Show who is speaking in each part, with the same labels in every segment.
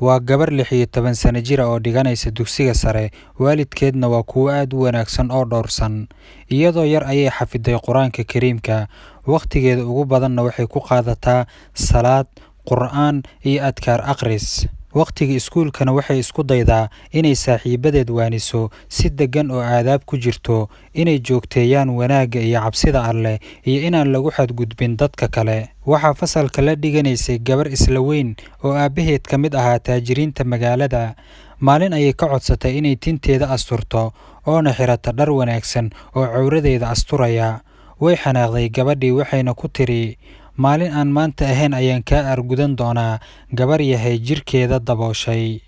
Speaker 1: waa gabar 16 sano jir oo dhiganaysa dugsiga sare, waalidkeedna waa kuwo aad u wanaagsan oo dhowrsan. Iyadoo yar ayay xafiday Quraanka Kariimka, waqtigeeda ugu badanna waxay ku qaadataa salaad, Qur'aan iyo adkaar akhris. Waqtiga iskuulkana waxay isku daydaa inay saaxiibadeed waaniso si degan oo aadaab ku jirto, inay joogteeyaan wanaagga iyo cabsida Alle, iyo inaan lagu xadgudbin dadka kale. Waxaa fasalka la dhiganaysay gabar isla weyn oo aabaheed ka mid ahaa taajiriinta magaalada. Maalin ayay ka codsatay inay tinteeda asturto, oona xirata dhar wanaagsan oo cawradeeda asturaya. Way xanaaqday gabadhii waxayna ku tiri, maalin aan maanta ahayn ayaan kaa argudan doonaa, gabar yahay jirkeeda dabooshay.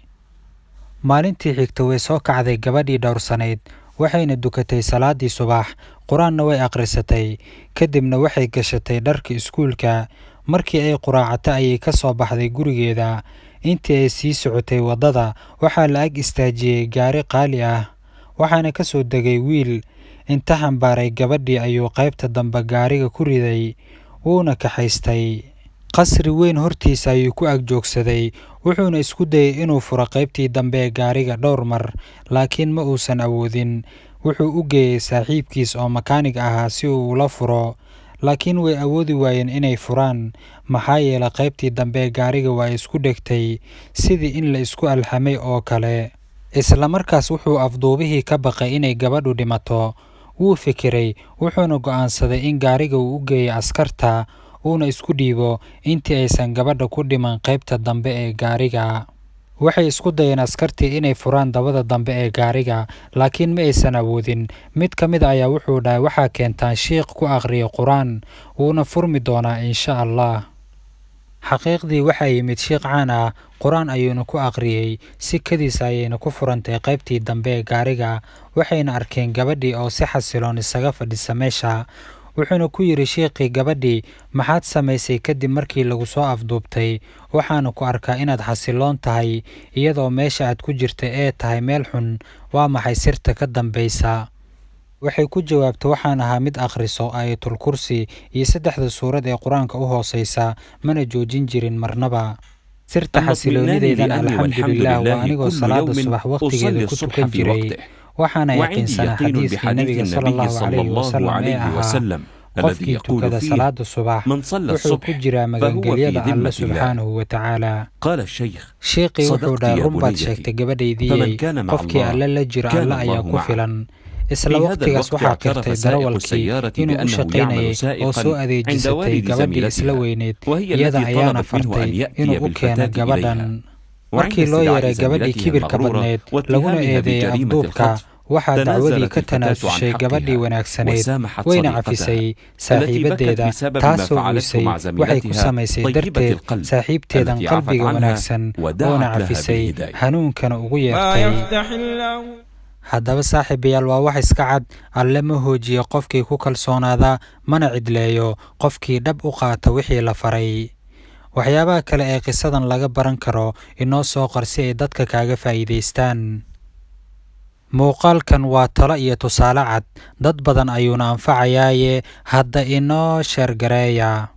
Speaker 1: Maalintii xigta way soo kacday gabadhii dhowrsanayd, waxayna dukatay salaadii subax, Quraanna way akhrisatay. Kadibna waxay gashatay dharka iskuulka. Markii ay quraacatay ayay ka soo baxday gurigeeda. Intii ay sii socotay waddada, waxaa la ag istaajiyay gaari qaali ah, waxaana ka soo degay wiil. Inta xambaaray gabadhii ayuu qaybta dambe gaariga ku riday, wuuna kaxaystay. Qasri weyn hortiisa ayuu ku ag joogsaday, wuxuuna isku dayay inuu furo qaybtii dambe ee gaariga dhowr mar, laakiin ma uusan awoodin. Wuxuu u geeyay saaxiibkiis oo makaanig ahaa si uu ula furo, laakiin way awoodi waayeen inay furaan, maxaa yeelay qaybtii dambe ee gaariga waa isku dhegtay, sidii in la isku alxamay oo kale. Isla markaas wuxuu afduubihii ka baqay inay gabadhu dhimato. Wuu fikiray, wuxuuna go'aansaday in gaariga uu u geeyo askarta, uuna isku dhiibo intii aysan gabadha ku dhiman qaybta dambe ee gaariga. Waxay isku dayeen askartii inay furaan dabada dambe ee gaariga, laakiin ma aysan awoodin. Mid ka mid ayaa wuxuu dhahay, waxaa keentaan shiiq ku akhriyo Qur'aan, wuuna furmi doonaa insha Allah. Xaqiiqdii waxaa yimid shiiq caan ah, Qur'aan ayuuna ku akhriyay, si kadiis ayayna ku furantay qaybtii dambe ee gaariga. Waxayna arkeen gabadhii oo si xasiloon isaga fadhisa meesha. Wuxuuna ku yiri shiiqii gabadhii, maxaad samaysay kadib markii lagu soo afduubtay? Waxaana ku arkaa inaad xasiloon tahay, iyadoo meesha aad ku jirta ee tahay meel xun. Waa maxay sirta ka dambaysa? Waxay ku jawaabtay, waxaan ahaa mid akhriso aayatul kursi iyo 3 suurad ee Quraanka u hooseysa, mana joojin jirin marnaba. sirta xasiloonideedana alxamdulillaah waa anigoo salaada subax waqtigeeda ku tukan jiray. waxaana yaqiinsanaa xadiiskii nabiga sallallahu calayhi wasallam ee ahaa, qofkii tukada salaada subax wuxuu ku jiraa magangelyada Alle subxaanahu wa tacaala. sheekii wuxuu dhahay, run baad sheegtay gabadhaydii, qofkii Alle la jira Alle ayaa ku filan. isla waqtigaas waxaa qirtay darawalkii inuu u shaqaynayay oo soo adeejisatay gabadhii isla weyneed, iyada ayaana fartay inuu u keeno gabadhan. markii loo yeeray gabadhii kibirka badneed laguna eedeeyay afduubka, waxaa dacwadii ka tanaasushay gabadhii wanaagsanayd, wayna cafisay saaxiibadeeda, taasoo uysay waxay ku samaysay darteed saaxiibteedan qalbiga wanaagsan, oona cafisay hanuunkana ugu yeertay. haddaba saaxiibayaal, waa wax iska cad, Alle ma hoojiyo qofkii ku kalsoonaada, mana cidleeyo qofkii dhab u qaata wixii la faray. waxyaabaha kale ee qisadan laga baran karo inoo soo qor si ay dadka kaaga faa'iidaystaan. muuqaalkan waa talo iyo tusaale cad, dad badan ayuuna anfacayaaye hadda inoo sheergareeya.